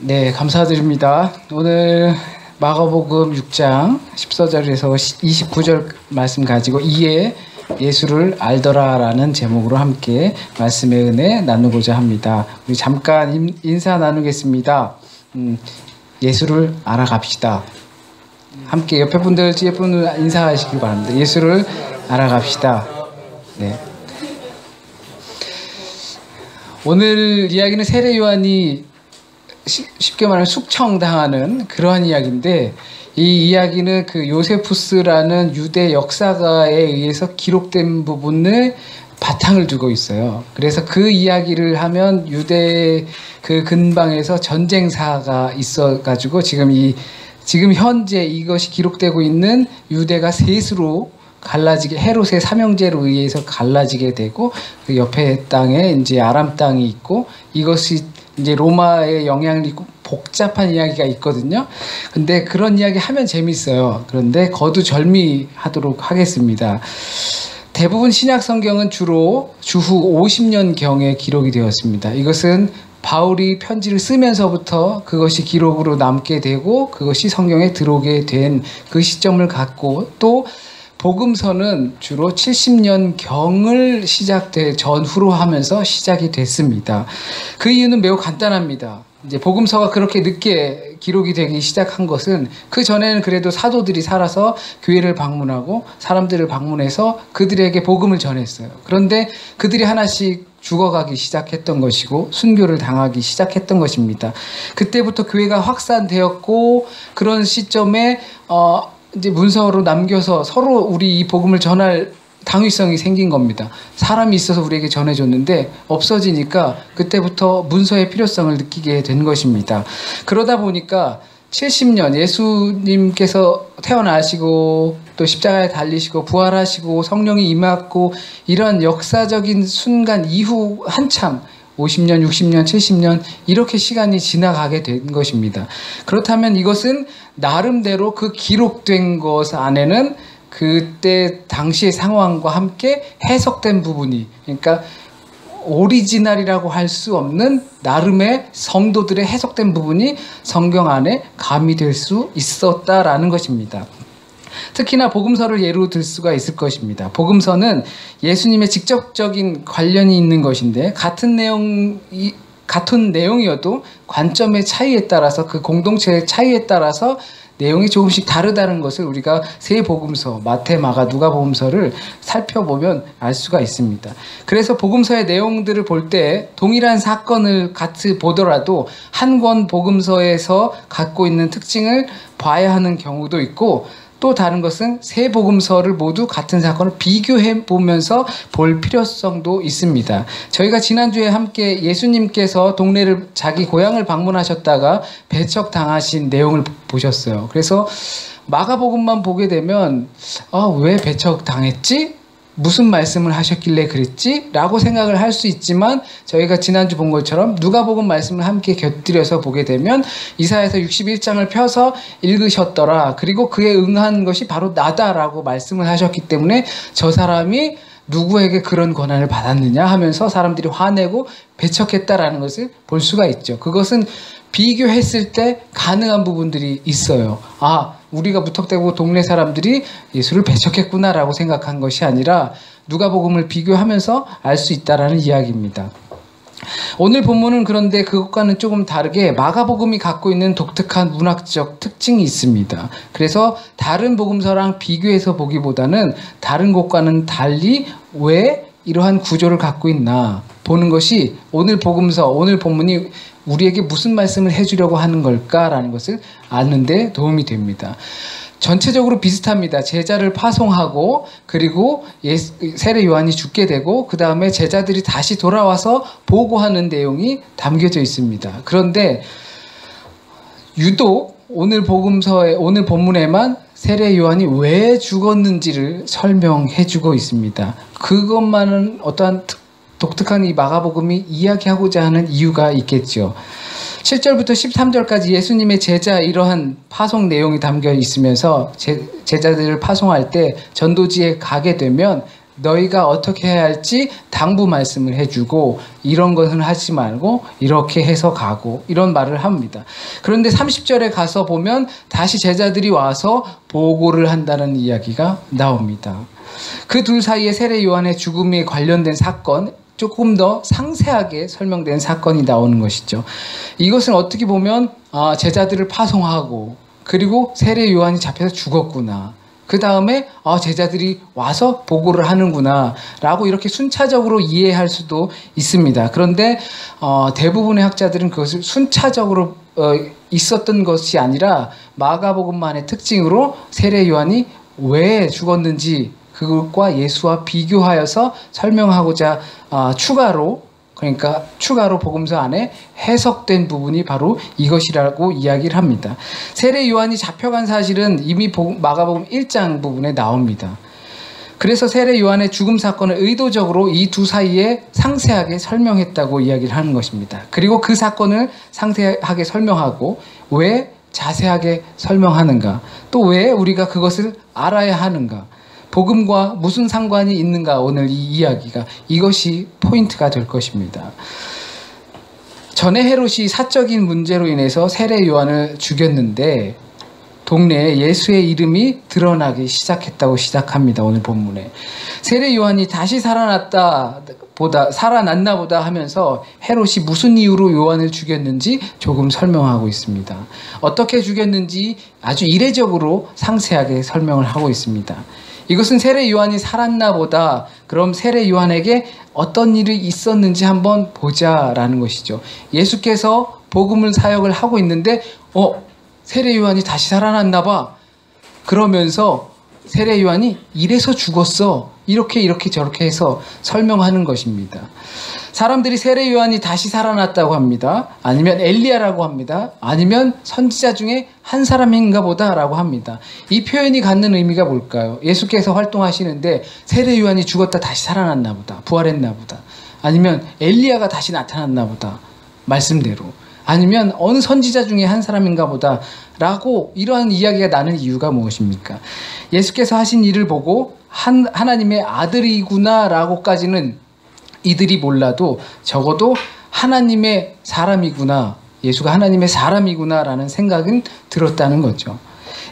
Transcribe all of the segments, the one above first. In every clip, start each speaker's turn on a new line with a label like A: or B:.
A: 네, 감사드립니다. 오늘 마가복음 6장 14절에서 29절 말씀 가지고 이에 예수를 알더라라는 제목으로 함께 말씀의 은혜 나누고자 합니다. 우리 잠깐 인사 나누겠습니다. 예수를 알아갑시다. 함께 옆에 분들, 뒤에 분들 인사하시기 바랍니다. 예수를 알아갑시다. 네. 오늘 이야기는 세례 요한이 쉽게 말하면 숙청당하는 그러한 이야기인데, 이 이야기는 그 요세푸스라는 유대 역사가에 의해서 기록된 부분을 바탕을 두고 있어요. 그래서 그 이야기를 하면 유대 그 근방에서 전쟁사가 있어가지고 지금 현재 이것이 기록되고 있는 유대가 셋으로 갈라지게, 헤롯의 삼형제로 의해서 갈라지게 되고, 그 옆에 땅에 이제 아람 땅이 있고, 이것이 이제 로마의 영향을 있고 복잡한 이야기가 있거든요. 근데 그런 이야기 하면 재밌어요. 그런데 거두절미하도록 하겠습니다. 대부분 신약 성경은 주로 주후 50년경에 기록이 되었습니다. 이것은 바울이 편지를 쓰면서부터 그것이 기록으로 남게 되고 그것이 성경에 들어오게 된 그 시점을 갖고, 또 복음서는 주로 70년경을 전후로 하면서 시작이 됐습니다. 그 이유는 매우 간단합니다. 이제 복음서가 그렇게 늦게 기록이 되기 시작한 것은, 그 전에는 그래도 사도들이 살아서 교회를 방문하고 사람들을 방문해서 그들에게 복음을 전했어요. 그런데 그들이 하나씩 죽어가기 시작했던 것이고 순교를 당하기 시작했던 것입니다. 그때부터 교회가 확산되었고, 그런 시점에 이제 문서로 남겨서 서로 우리 이 복음을 전할 당위성이 생긴 겁니다. 사람이 있어서 우리에게 전해줬는데 없어지니까 그때부터 문서의 필요성을 느끼게 된 것입니다. 그러다 보니까 70년 예수님께서 태어나시고 또 십자가에 달리시고 부활하시고 성령이 임하고 이런 역사적인 순간 이후 한참 50년, 60년, 70년 이렇게 시간이 지나가게 된 것입니다. 그렇다면 이것은 나름대로 그 기록된 것 안에는 그때 당시의 상황과 함께 해석된 부분이, 그러니까 오리지널이라고 할 수 없는 나름의 성도들의 해석된 부분이 성경 안에 가미될 수 있었다라는 것입니다. 특히나 복음서를 예로 들 수가 있을 것입니다. 복음서는 예수님의 직접적인 관련이 있는 것인데, 같은 내용이어도 관점의 차이에 따라서, 그 공동체의 차이에 따라서 내용이 조금씩 다르다는 것을 우리가 세 복음서, 마태, 마가, 누가 복음서를 살펴보면 알 수가 있습니다. 그래서 복음서의 내용들을 볼 때 동일한 사건을 같이 보더라도 한 권 복음서에서 갖고 있는 특징을 봐야 하는 경우도 있고, 또 다른 것은 세 복음서를 모두 같은 사건을 비교해 보면서 볼 필요성도 있습니다. 저희가 지난주에 함께 예수님께서 동네를, 자기 고향을 방문하셨다가 배척당하신 내용을 보셨어요. 그래서 마가복음만 보게 되면 왜 배척당했지? 무슨 말씀을 하셨길래 그랬지? 라고 생각을 할 수 있지만, 저희가 지난주 본 것처럼 누가복음 말씀을 함께 곁들여서 보게 되면 이사야서 61장을 펴서 읽으셨더라. 그리고 그에 응한 것이 바로 나다라고 말씀을 하셨기 때문에 저 사람이 누구에게 그런 권한을 받았느냐 하면서 사람들이 화내고 배척했다라는 것을 볼 수가 있죠. 그것은 비교했을 때 가능한 부분들이 있어요. 우리가 무턱대고 동네 사람들이 예수를 배척했구나라고 생각한 것이 아니라 누가복음을 비교하면서 알 수 있다라는 이야기입니다. 오늘 본문은 그런데 그것과는 조금 다르게 마가복음이 갖고 있는 독특한 문학적 특징이 있습니다. 그래서 다른 복음서랑 비교해서 보기보다는 다른 곳과는 달리 왜 이러한 구조를 갖고 있나 보는 것이 오늘 복음서, 오늘 본문이 우리에게 무슨 말씀을 해주려고 하는 걸까라는 것을 아는 데 도움이 됩니다. 전체적으로 비슷합니다. 제자를 파송하고, 그리고 세례 요한이 죽게 되고, 그 다음에 제자들이 다시 돌아와서 보고하는 내용이 담겨져 있습니다. 그런데 유독 오늘 본문에만 세례 요한이 왜 죽었는지를 설명해주고 있습니다. 그것만은 어떠한 독특한 이 마가복음이 이야기하고자 하는 이유가 있겠죠. 7절부터 13절까지 예수님의 제자 이러한 파송 내용이 담겨 있으면서 제자들을 파송할 때 전도지에 가게 되면 너희가 어떻게 해야 할지 당부 말씀을 해주고 이런 것은 하지 말고 이렇게 해서 가고 이런 말을 합니다. 그런데 30절에 가서 보면 다시 제자들이 와서 보고를 한다는 이야기가 나옵니다. 그 둘 사이에 세례 요한의 죽음에 관련된 사건, 조금 더 상세하게 설명된 사건이 나오는 것이죠. 이것은 어떻게 보면 제자들을 파송하고 그리고 세례 요한이 잡혀서 죽었구나. 그 다음에 제자들이 와서 보고를 하는구나 라고 이렇게 순차적으로 이해할 수도 있습니다. 그런데 대부분의 학자들은 그것을 순차적으로 있었던 것이 아니라 마가복음만의 특징으로 세례 요한이 왜 죽었는지 그것과 예수와 비교하여서 설명하고자 추가로 복음서 안에 해석된 부분이 바로 이것이라고 이야기를 합니다. 세례 요한이 잡혀간 사실은 이미 마가복음 1장 부분에 나옵니다. 그래서 세례 요한의 죽음 사건을 의도적으로 이 두 사이에 상세하게 설명했다고 이야기를 하는 것입니다. 그리고 그 사건을 상세하게 설명하고 왜 자세하게 설명하는가, 또 왜 우리가 그것을 알아야 하는가, 복음과 무슨 상관이 있는가, 오늘 이 이야기가 이것이 포인트가 될 것입니다. 전에 헤롯이 사적인 문제로 인해서 세례 요한을 죽였는데 동네에 예수의 이름이 드러나기 시작했다고 시작합니다. 오늘 본문에 세례 요한이 다시 살아났나 보다 하면서 헤롯이 무슨 이유로 요한을 죽였는지 조금 설명하고 있습니다. 어떻게 죽였는지 아주 이례적으로 상세하게 설명을 하고 있습니다. 이것은 세례 요한이 살았나 보다, 그럼 세례 요한에게 어떤 일이 있었는지 한번 보자라는 것이죠. 예수께서 복음을 사역을 하고 있는데 세례 요한이 다시 살아났나 봐. 그러면서 세례 요한이 이래서 죽었어. 이렇게 저렇게 해서 설명하는 것입니다. 사람들이 세례 요한이 다시 살아났다고 합니다. 아니면 엘리야라고 합니다. 아니면 선지자 중에 한 사람인가 보다라고 합니다. 이 표현이 갖는 의미가 뭘까요? 예수께서 활동하시는데 세례 요한이 죽었다 다시 살아났나 보다. 부활했나 보다. 아니면 엘리야가 다시 나타났나 보다. 말씀대로. 아니면 어느 선지자 중에 한 사람인가 보다 라고 이러한 이야기가 나는 이유가 무엇입니까? 예수께서 하신 일을 보고 하나님의 아들이구나 라고까지는 이들이 몰라도 적어도 하나님의 사람이구나, 예수가 하나님의 사람이구나 라는 생각은 들었다는 거죠.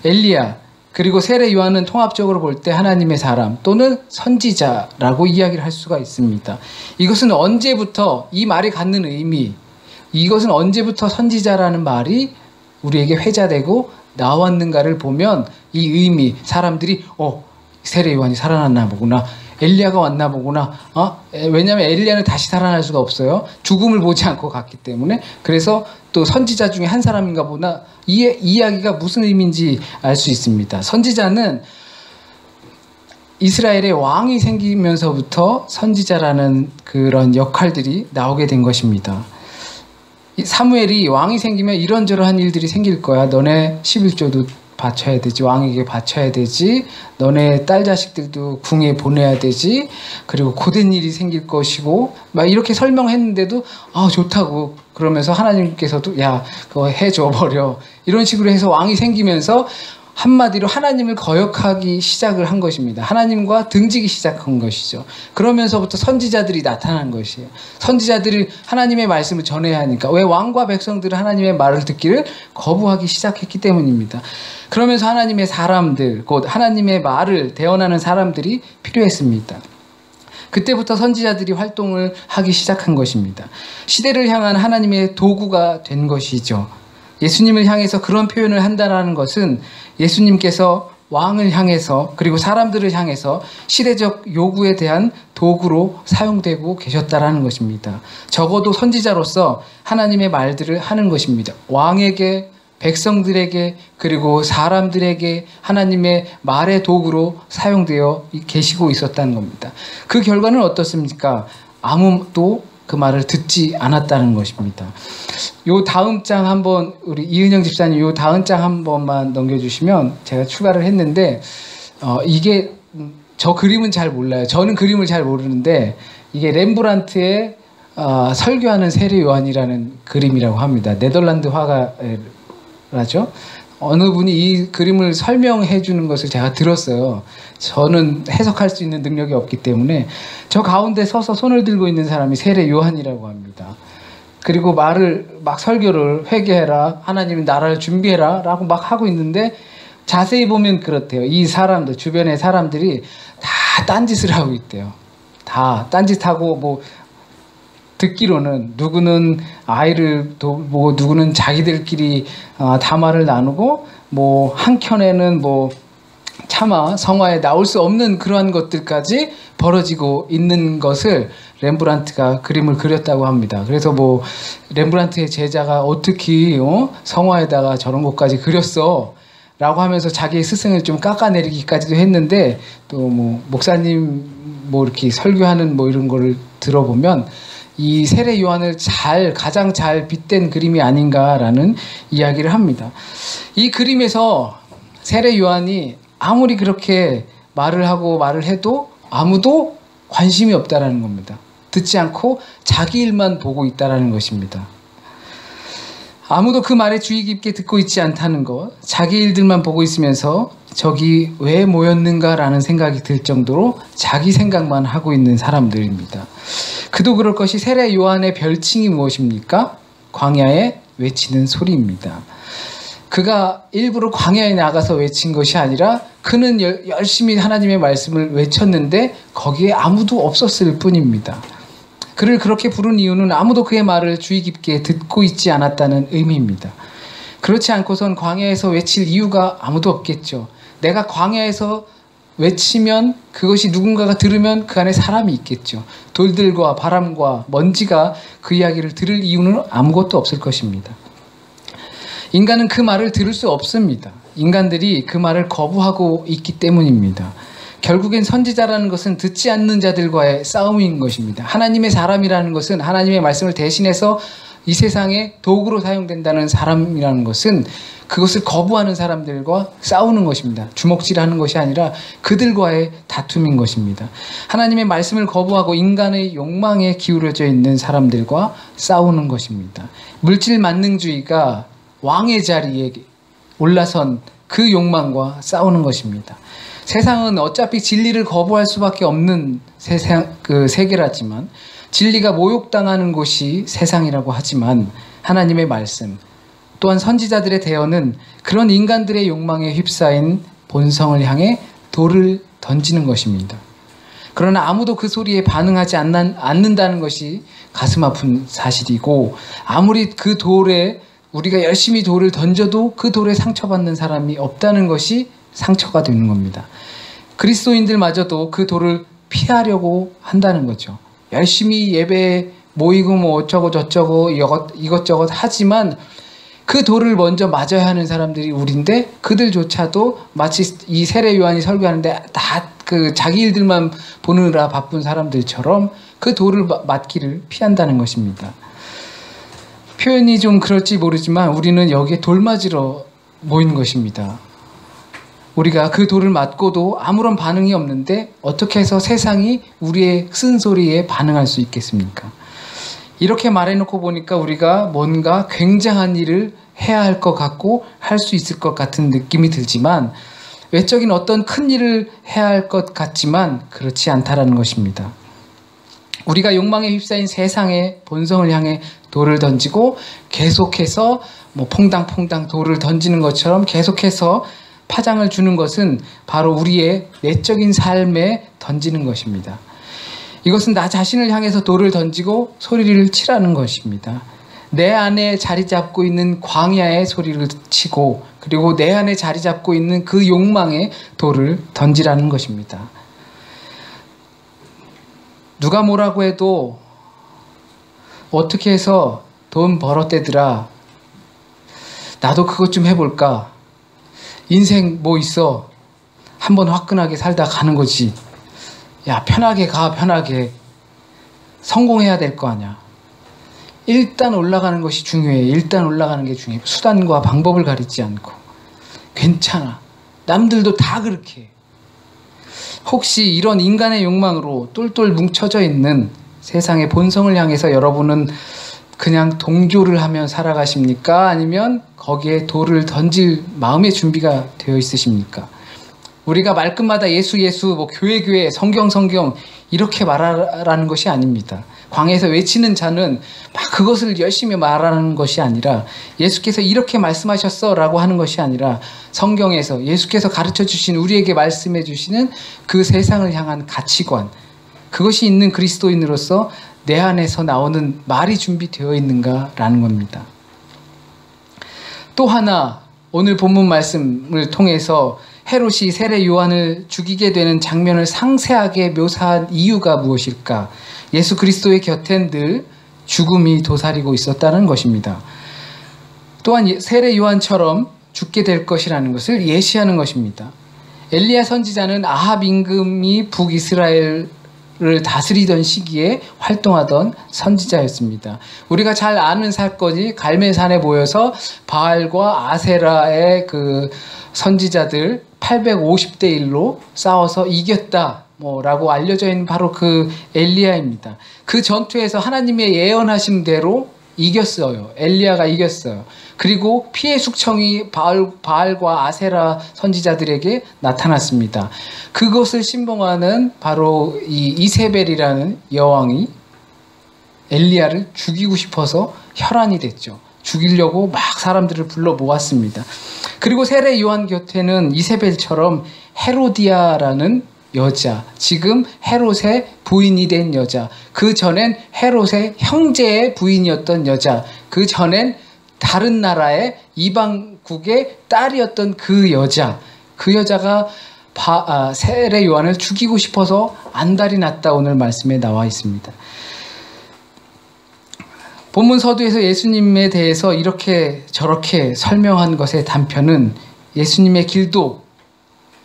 A: 엘리야 그리고 세례 요한은 통합적으로 볼 때 하나님의 사람 또는 선지자라고 이야기를 할 수가 있습니다. 이것은 언제부터 이 말이 갖는 의미, 이것은 언제부터 선지자라는 말이 우리에게 회자되고 나왔는가를 보면 이 의미, 사람들이 세례 요한이 살아났나 보구나, 엘리야가 왔나 보구나. 왜냐하면 엘리야는 다시 살아날 수가 없어요. 죽음을 보지 않고 갔기 때문에. 그래서 또 선지자 중에 한 사람인가 보나, 이 이야기가 무슨 의미인지 알 수 있습니다. 선지자는 이스라엘의 왕이 생기면서부터 선지자라는 그런 역할들이 나오게 된 것입니다. 사무엘이 왕이 생기면 이런저런 일들이 생길 거야. 너네 11조도 바쳐야 되지, 왕에게 바쳐야 되지, 너네 딸 자식들도 궁에 보내야 되지, 그리고 고된 일이 생길 것이고 막 이렇게 설명했는데도 좋다고 그러면서 하나님께서도 야 그거 해줘 버려 이런 식으로 해서 왕이 생기면서 한마디로 하나님을 거역하기 시작을 한 것입니다. 하나님과 등지기 시작한 것이죠. 그러면서부터 선지자들이 나타난 것이에요. 선지자들이 하나님의 말씀을 전해야 하니까. 왜? 왕과 백성들은 하나님의 말을 듣기를 거부하기 시작했기 때문입니다. 그러면서 하나님의 사람들, 곧 하나님의 말을 대언하는 사람들이 필요했습니다. 그때부터 선지자들이 활동을 하기 시작한 것입니다. 시대를 향한 하나님의 도구가 된 것이죠. 예수님을 향해서 그런 표현을 한다는 것은 예수님께서 왕을 향해서 그리고 사람들을 향해서 시대적 요구에 대한 도구로 사용되고 계셨다라는 것입니다. 적어도 선지자로서 하나님의 말들을 하는 것입니다. 왕에게, 백성들에게, 그리고 사람들에게 하나님의 말의 도구로 사용되어 계시고 있었다는 겁니다. 그 결과는 어떻습니까? 아무도 그 말을 듣지 않았다는 것입니다. 요 다음 장 한번, 우리 이은영 집사님 요 다음 장 한 번만 넘겨주시면, 제가 추가를 했는데 이게 저 그림은 잘 몰라요. 저는 그림을 잘 모르는데 이게 렘브란트의 설교하는 세례 요한이라는 그림이라고 합니다. 네덜란드 화가라죠. 어느 분이 이 그림을 설명해 주는 것을 제가 들었어요. 저는 해석할 수 있는 능력이 없기 때문에. 저 가운데 서서 손을 들고 있는 사람이 세례 요한이라고 합니다. 그리고 말을 막 설교를, 회개해라, 하나님이 나라를 준비해라 라고 막 하고 있는데, 자세히 보면 그렇대요. 이 사람들, 주변의 사람들이 다 딴짓을 하고 있대요. 다 딴짓하고, 뭐 듣기로는 누구는 아이를 뭐 누구는 자기들끼리 담화를 나누고, 뭐 한켠에는 뭐 차마 성화에 나올 수 없는 그러한 것들까지 벌어지고 있는 것을 렘브란트가 그림을 그렸다고 합니다. 그래서 뭐 렘브란트의 제자가 어떻게 성화에다가 저런 것까지 그렸어 라고 하면서 자기의 스승을 좀 깎아내리기까지도 했는데, 또 뭐 목사님 뭐 이렇게 설교하는 뭐 이런 거를 들어보면 이 세례 요한을 가장 잘 빗댄 그림이 아닌가라는 이야기를 합니다. 이 그림에서 세례 요한이 아무리 그렇게 말을 하고 말을 해도 아무도 관심이 없다라는 겁니다. 듣지 않고 자기 일만 보고 있다라는 것입니다. 아무도 그 말에 주의 깊게 듣고 있지 않다는 것, 자기 일들만 보고 있으면서 저기 왜 모였는가라는 생각이 들 정도로 자기 생각만 하고 있는 사람들입니다. 그도 그럴 것이 세례 요한의 별칭이 무엇입니까? 광야에 외치는 소리입니다. 그가 일부러 광야에 나가서 외친 것이 아니라 그는 열심히 하나님의 말씀을 외쳤는데 거기에 아무도 없었을 뿐입니다. 그를 그렇게 부른 이유는 아무도 그의 말을 주의 깊게 듣고 있지 않았다는 의미입니다. 그렇지 않고선 광야에서 외칠 이유가 아무도 없겠죠. 내가 광야에서 외치면 그것이 누군가가 들으면 그 안에 사람이 있겠죠. 돌들과 바람과 먼지가 그 이야기를 들을 이유는 아무것도 없을 것입니다. 인간은 그 말을 들을 수 없습니다. 인간들이 그 말을 거부하고 있기 때문입니다. 결국엔 선지자라는 것은 듣지 않는 자들과의 싸움인 것입니다. 하나님의 사람이라는 것은, 하나님의 말씀을 대신해서 이 세상에 도구로 사용된다는 사람이라는 것은 그것을 거부하는 사람들과 싸우는 것입니다. 주먹질하는 것이 아니라 그들과의 다툼인 것입니다. 하나님의 말씀을 거부하고 인간의 욕망에 기울어져 있는 사람들과 싸우는 것입니다. 물질 만능주의가 왕의 자리에 올라선 그 욕망과 싸우는 것입니다. 세상은 어차피 진리를 거부할 수밖에 없는 세계라지만, 진리가 모욕당하는 곳이 세상이라고 하지만, 하나님의 말씀 또한 선지자들의 대언은 그런 인간들의 욕망에 휩싸인 본성을 향해 돌을 던지는 것입니다. 그러나 아무도 그 소리에 반응하지 않는다는 것이 가슴 아픈 사실이고, 아무리 그 돌에 우리가 열심히 돌을 던져도 그 돌에 상처받는 사람이 없다는 것이 상처가 되는 겁니다. 그리스도인들마저도 그 돌을 피하려고 한다는 거죠. 열심히 예배에 모이고 뭐 어쩌고 저쩌고 이것저것 하지만 그 돌을 먼저 맞아야 하는 사람들이 우린데, 그들조차도 마치 이 세례 요한이 설교하는데 다 그 자기 일들만 보느라 바쁜 사람들처럼 그 돌을 맞기를 피한다는 것입니다. 표현이 좀 그럴지 모르지만 우리는 여기에 돌 맞으러 모인 것입니다. 우리가 그 돌을 맞고도 아무런 반응이 없는데 어떻게 해서 세상이 우리의 쓴소리에 반응할 수 있겠습니까? 이렇게 말해놓고 보니까 우리가 뭔가 굉장한 일을 해야 할 것 같고 할 수 있을 것 같은 느낌이 들지만, 외적인 어떤 큰 일을 해야 할 것 같지만 그렇지 않다라는 것입니다. 우리가 욕망에 휩싸인 세상의 본성을 향해 돌을 던지고 계속해서 뭐 퐁당퐁당 돌을 던지는 것처럼 계속해서 파장을 주는 것은 바로 우리의 내적인 삶에 던지는 것입니다. 이것은 나 자신을 향해서 돌을 던지고 소리를 치라는 것입니다. 내 안에 자리 잡고 있는 광야의 소리를 치고, 그리고 내 안에 자리 잡고 있는 그 욕망의 돌을 던지라는 것입니다. 누가 뭐라고 해도 어떻게 해서 돈 벌었대더라, 나도 그것 좀 해볼까, 인생 뭐 있어, 한번 화끈하게 살다 가는 거지, 야 편하게 가, 편하게 성공해야 될 거 아니야. 일단 올라가는 것이 중요해. 일단 올라가는 게 중요해. 수단과 방법을 가리지 않고. 괜찮아, 남들도 다 그렇게 해. 혹시 이런 인간의 욕망으로 똘똘 뭉쳐져 있는 세상의 본성을 향해서 여러분은 그냥 동조를 하며 살아가십니까? 아니면 거기에 돌을 던질 마음의 준비가 되어 있으십니까? 우리가 말끝마다 예수 예수, 뭐 교회 성경 이렇게 말하라는 것이 아닙니다. 광야에서 외치는 자는 막 그것을 열심히 말하는 것이 아니라, 예수께서 이렇게 말씀하셨어 라고 하는 것이 아니라, 성경에서 예수께서 가르쳐 주신, 우리에게 말씀해 주시는 그 세상을 향한 가치관, 그것이 있는 그리스도인으로서 내 안에서 나오는 말이 준비되어 있는가라는 겁니다. 또 하나, 오늘 본문 말씀을 통해서 헤롯이 세례 요한을 죽이게 되는 장면을 상세하게 묘사한 이유가 무엇일까? 예수 그리스도의 곁엔 늘 죽음이 도사리고 있었다는 것입니다. 또한 세례 요한처럼 죽게 될 것이라는 것을 예시하는 것입니다. 엘리야 선지자는 아합 임금이 북이스라엘을 다스리던 시기에 활동하던 선지자였습니다. 우리가 잘 아는 사건이 갈멜산에 모여서 바알과 아세라의 그 선지자들 850대 1로 싸워서 이겼다 라고 알려져 있는 바로 그 엘리야입니다. 그 전투에서 하나님의 예언하신 대로 이겼어요. 엘리야가 이겼어요. 그리고 피해 숙청이 바알과 아세라 선지자들에게 나타났습니다. 그것을 신봉하는 바로 이 이세벨이라는 여왕이 엘리야를 죽이고 싶어서 혈안이 됐죠. 죽이려고 막 사람들을 불러 모았습니다. 그리고 세례 요한 곁에는 이세벨처럼 헤로디아라는 여자, 지금 헤롯의 부인이 된 여자, 그 전엔 헤롯의 형제의 부인이었던 여자, 그 전엔 다른 나라의 이방국의 딸이었던 그 여자가 세례 요한을 죽이고 싶어서 안달이 났다, 오늘 말씀에 나와 있습니다. 본문 서두에서 예수님에 대해서 이렇게 저렇게 설명한 것의 단편은 예수님의 길도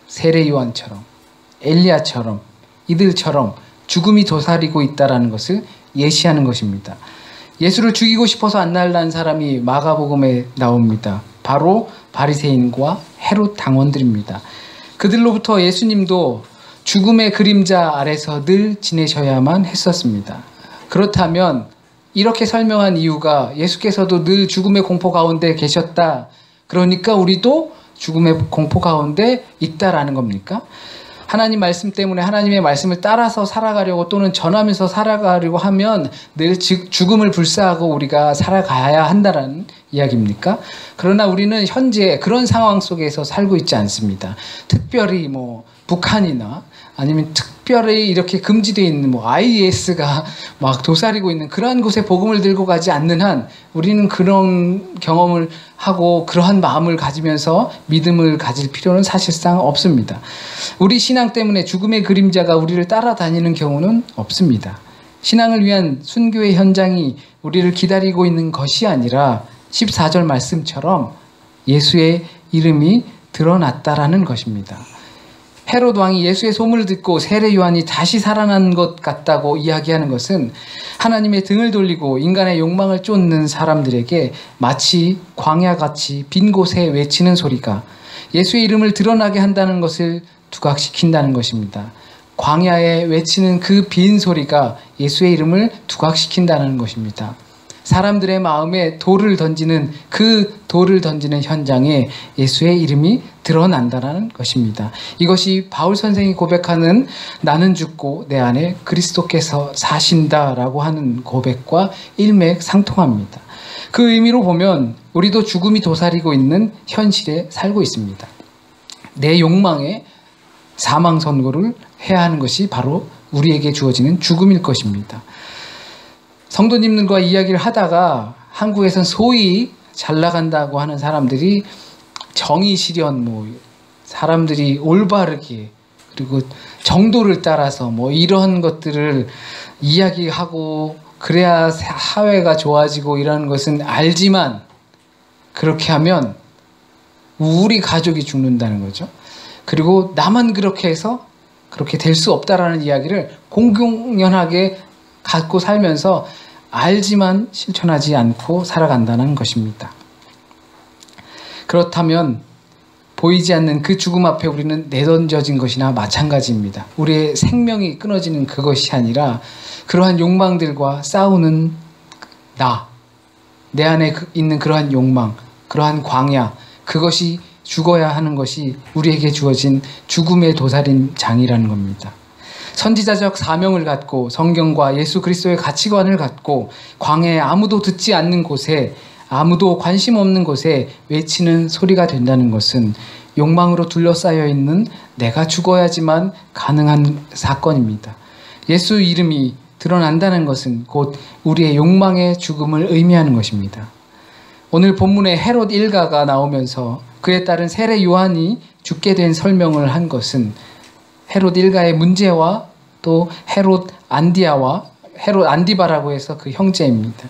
A: 세례 요한처럼, 엘리야처럼, 이들처럼 죽음이 도사리고 있다는 것을 예시하는 것입니다. 예수를 죽이고 싶어서 안달난 사람이 마가복음에 나옵니다. 바로 바리새인과 헤롯 당원들입니다. 그들로부터 예수님도 죽음의 그림자 아래서 늘 지내셔야만 했었습니다. 그렇다면 이렇게 설명한 이유가 예수께서도 늘 죽음의 공포 가운데 계셨다, 그러니까 우리도 죽음의 공포 가운데 있다라는 겁니까? 하나님 말씀 때문에 하나님의 말씀을 따라서 살아가려고 또는 전하면서 살아가려고 하면 늘 죽음을 불사하고 우리가 살아가야 한다는 이야기입니까? 그러나 우리는 현재 그런 상황 속에서 살고 있지 않습니다. 특별히 북한이나 아니면 특별히 이렇게 금지되어 있는 IS가 막 도사리고 있는 그러한 곳에 복음을 들고 가지 않는 한 우리는 그런 경험을 하고 그러한 마음을 가지면서 믿음을 가질 필요는 사실상 없습니다. 우리 신앙 때문에 죽음의 그림자가 우리를 따라다니는 경우는 없습니다. 신앙을 위한 순교의 현장이 우리를 기다리고 있는 것이 아니라 14절 말씀처럼 예수의 이름이 드러났다라는 것입니다. 헤롯 왕이 예수의 소문을 듣고 세례 요한이 다시 살아난 것 같다고 이야기하는 것은 하나님의 등을 돌리고 인간의 욕망을 쫓는 사람들에게 마치 광야같이 빈 곳에 외치는 소리가 예수의 이름을 드러나게 한다는 것을 두각시킨다는 것입니다. 광야에 외치는 그 빈 소리가 예수의 이름을 두각시킨다는 것입니다. 사람들의 마음에 돌을 던지는 현장에 예수의 이름이 드러난다는 것입니다. 이것이 바울 선생이 고백하는 나는 죽고 내 안에 그리스도께서 사신다라고 하는 고백과 일맥상통합니다. 그 의미로 보면 우리도 죽음이 도사리고 있는 현실에 살고 있습니다. 내 욕망에 사망 선고를 해야 하는 것이 바로 우리에게 주어지는 죽음일 것입니다. 성도님들과 이야기를 하다가 한국에선 소위 잘 나간다고 하는 사람들이 정의 실현, 사람들이 올바르게 그리고 정도를 따라서 이런 것들을 이야기하고 그래야 사회가 좋아지고 이러는 것은 알지만 그렇게 하면 우리 가족이 죽는다는 거죠. 그리고 나만 그렇게 해서 그렇게 될 수 없다라는 이야기를 공공연하게 갖고 살면서 알지만 실천하지 않고 살아간다는 것입니다. 그렇다면 보이지 않는 그 죽음 앞에 우리는 내던져진 것이나 마찬가지입니다. 우리의 생명이 끊어지는 그것이 아니라 그러한 욕망들과 싸우는 나, 내 안에 있는 그러한 욕망, 그러한 광야, 그것이 죽어야 하는 것이 우리에게 주어진 죽음의 도살인장이라는 겁니다. 선지자적 사명을 갖고 성경과 예수 그리스도의 가치관을 갖고 광야에 아무도 듣지 않는 곳에, 아무도 관심 없는 곳에 외치는 소리가 된다는 것은 욕망으로 둘러싸여 있는 내가 죽어야지만 가능한 사건입니다. 예수 이름이 드러난다는 것은 곧 우리의 욕망의 죽음을 의미하는 것입니다. 오늘 본문에 헤롯 일가가 나오면서 그에 따른 세례 요한이 죽게 된 설명을 한 것은 헤롯 일가의 문제와 또 헤롯 안디바라고 해서 그 형제입니다.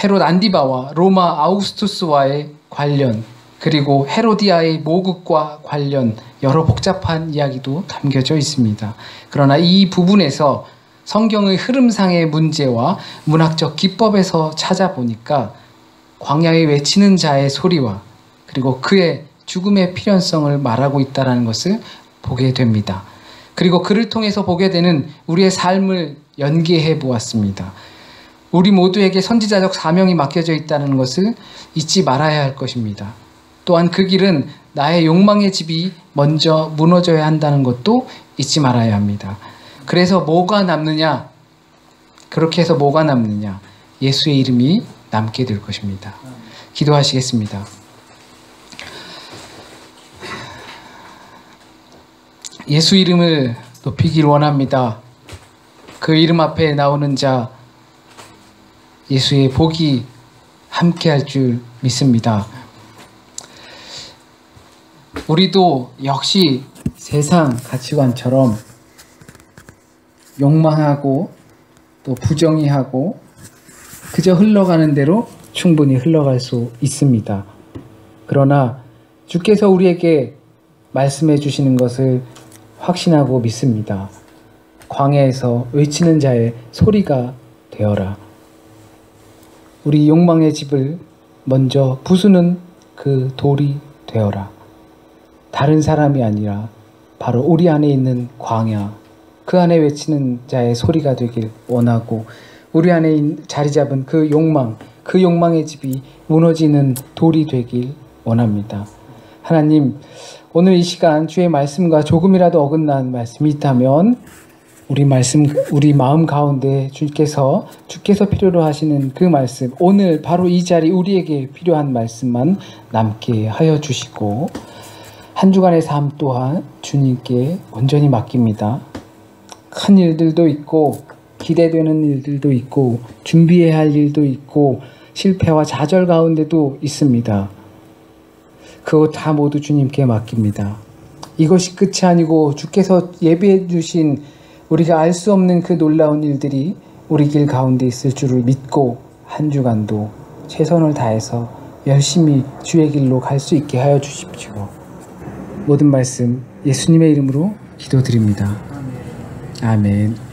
A: 헤롯 안디바와 로마 아우구스투스와의 관련, 그리고 헤로디아의 모국과 관련 여러 복잡한 이야기도 담겨져 있습니다. 그러나 이 부분에서 성경의 흐름상의 문제와 문학적 기법에서 찾아보니까 광야에 외치는 자의 소리와 그리고 그의 죽음의 필연성을 말하고 있다는 것을 보게 됩니다. 그리고 그를 통해서 보게 되는 우리의 삶을 연계해 보았습니다. 우리 모두에게 선지자적 사명이 맡겨져 있다는 것을 잊지 말아야 할 것입니다. 또한 그 길은 나의 욕망의 집이 먼저 무너져야 한다는 것도 잊지 말아야 합니다. 그래서 뭐가 남느냐? 그렇게 해서 뭐가 남느냐? 예수의 이름이 남게 될 것입니다. 기도하시겠습니다. 예수 이름을 높이길 원합니다. 그 이름 앞에 나오는 자, 예수의 복이 함께할 줄 믿습니다. 우리도 역시 세상 가치관처럼 욕망하고 또 부정의하고 그저 흘러가는 대로 충분히 흘러갈 수 있습니다. 그러나 주께서 우리에게 말씀해 주시는 것을 확신하고 믿습니다. 광야에서 외치는 자의 소리가 되어라. 우리 욕망의 집을 먼저 부수는 그 돌이 되어라. 다른 사람이 아니라 바로 우리 안에 있는 광야, 그 안에 외치는 자의 소리가 되길 원하고 우리 안에 자리 잡은 그 욕망, 그 욕망의 집이 무너지는 돌이 되길 원합니다. 하나님, 오늘 이 시간 주의 말씀과 조금이라도 어긋난 말씀이 있다면 우리 마음 가운데 주께서 필요로 하시는 그 말씀, 오늘 바로 이 자리 우리에게 필요한 말씀만 남게 하여 주시고 한 주간의 삶 또한 주님께 온전히 맡깁니다. 큰 일들도 있고 기대되는 일들도 있고 준비해야 할 일도 있고 실패와 좌절 가운데도 있습니다. 그것 다 모두 주님께 맡깁니다. 이것이 끝이 아니고 주께서 예비해 주신 우리가 알 수 없는 그 놀라운 일들이 우리 길 가운데 있을 줄을 믿고 한 주간도 최선을 다해서 열심히 주의 길로 갈 수 있게 하여 주십시오. 모든 말씀 예수님의 이름으로 기도드립니다. 아멘.